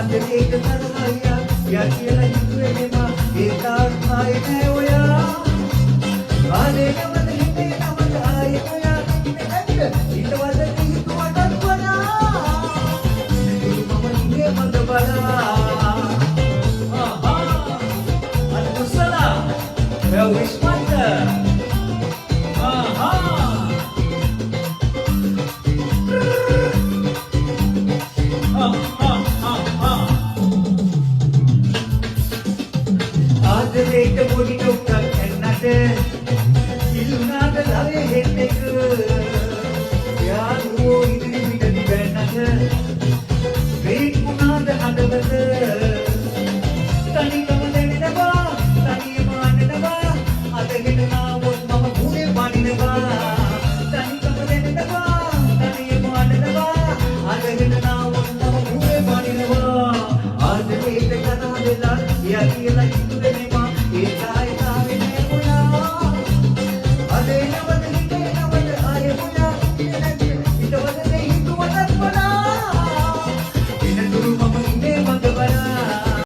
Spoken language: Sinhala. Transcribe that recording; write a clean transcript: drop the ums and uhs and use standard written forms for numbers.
ඒක තරහයියා යා කියලා හිතුවේ මම ඒකත් ආයේ නෑ ඔයා ආලේ නමද හිතේ නමද ආයේ ඔයා ඉන්නේ නැද්ද ඊට වඩා හිතුවටත් වඩා මම ඉන්නේ මන්ද බලා අර කුසලා well wish wonder ආදරේට පොඩි ඩොක්ටර් එන්නට ඉල්ුණාද ලවේ හෙට් එක යාළුවෝ ඉදිරි පිටදි බැන්නට වේක් වුණාද හදවත තනිකම දැනෙනවා තනියම අඬනවා අදගෙන නාවොත් මම මුනේ වඩිනවා තනිකම දැනෙනවා තනියම අඬනවා අදගෙන නාවොත් මම මුනේ වඩිනවා ආදරේට කතා වෙලා යා කියලා